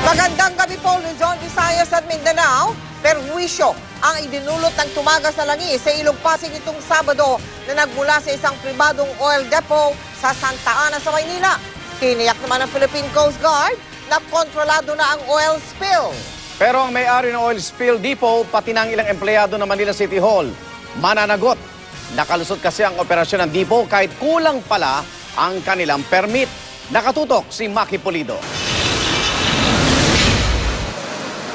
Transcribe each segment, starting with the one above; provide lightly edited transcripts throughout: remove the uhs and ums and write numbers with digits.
Magandang gabi po, Luzon, Visayas at Mindanao. Perwisyo ang idinulot ng tumagas na langis sa Ilog Pasig itong Sabado na nagmula sa isang pribadong oil depot sa Santa Ana sa Maynila. Tiniyak naman ng Philippine Coast Guard na kontrolado na ang oil spill. Pero ang may-ari ng oil spill depot, pati ng ilang empleyado ng Manila City Hall, mananagot. Nakalusot kasi ang operasyon ng depot kahit kulang pala ang kanilang permit. Nakatutok si Maki Pulido.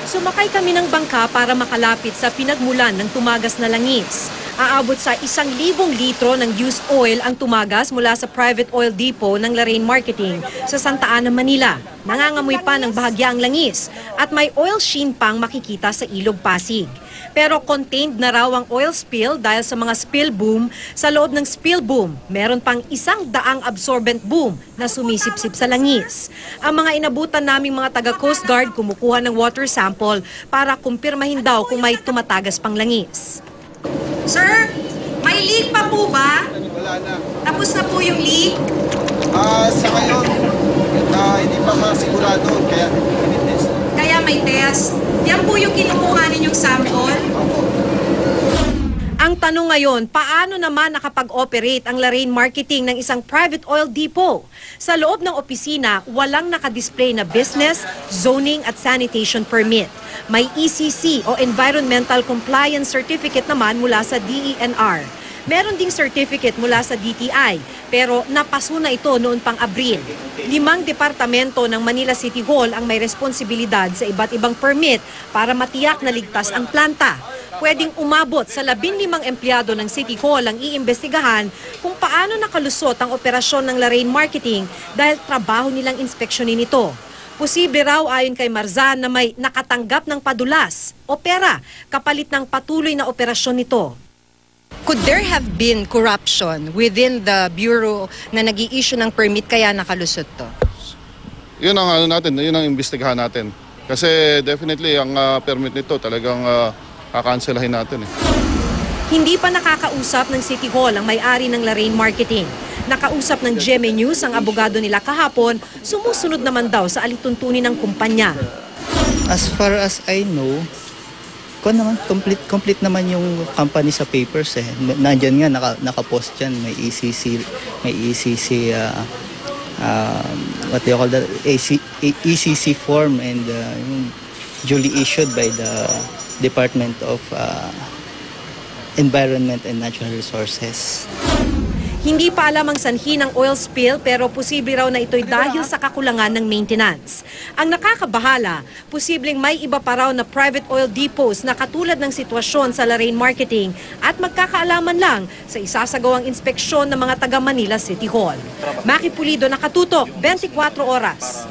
Sumakay kami ng bangka para makalapit sa pinagmulan ng tumagas na langis. Aabot sa 1,000 litro ng used oil ang tumagas mula sa private oil depot ng Laraine Marketing sa Santa Ana, Manila. Nangangamoy pa ng bahagya ang langis at may oil sheen pang makikita sa Ilog Pasig. Pero contained na raw ang oil spill dahil sa mga spill boom. Sa loob ng spill boom, meron pang 100 absorbent boom na sumisipsip sa langis. Ang mga inabutan naming mga taga Coast Guard kumukuha ng water sample para kumpirmahin daw kung may tumatagas pang langis. Sir, may leak pa po ba? Wala na. Tapos na po yung leak? Sa ngayon, hindi pa masigurado, kaya test. Kaya may test. Yan po yung kinukuha ninyong sample? Ang tanong ngayon, paano naman nakapag-operate ang Laraine Marketing ng isang private oil depot? Sa loob ng opisina, walang nakadisplay na business, zoning at sanitation permit. May ECC o Environmental Compliance Certificate naman mula sa DENR. Meron ding certificate mula sa DTI, pero napaso na ito noon pang Abril. 5 departamento ng Manila City Hall ang may responsibilidad sa iba't ibang permit para matiyak na ligtas ang planta. Pwedeng umabot sa 15 empleyado ng City Hall ang iimbestigahan kung paano nakalusot ang operasyon ng Laraine Marketing dahil trabaho nilang inspeksyonin ito. Posible raw ayon kay Marzan na may nakatanggap ng padulas o pera kapalit ng patuloy na operasyon nito. Could there have been corruption within the bureau na nag-i-issue ng permit kaya nakalusot to? Yun ang yun ang imbestigahan natin. Kasi definitely ang permit nito talagang kakanselahin natin eh. Hindi pa nakakausap ng City Hall ang may-ari ng Laraine Marketing. Nakausap ng GMA News ang abogado nila kahapon, sumusunod naman daw sa alituntunin ng kumpanya. As far as I know, complete naman yung company sa papers eh. Nandiyan nga, nakapost dyan, may ECC, what do you call that, ECC form and duly issued by the Department of Environment and Natural Resources. Hindi pa alam ang sanhi ng oil spill pero posible raw na ito'y dahil sa kakulangan ng maintenance. Ang nakakabahala, posibleng may iba pa raw na private oil depots na katulad ng sitwasyon sa Laraine Marketing at magkakaalaman lang sa isasagawang inspeksyon ng mga taga Manila City Hall. Maki Pulido, nakatutok, 24 oras.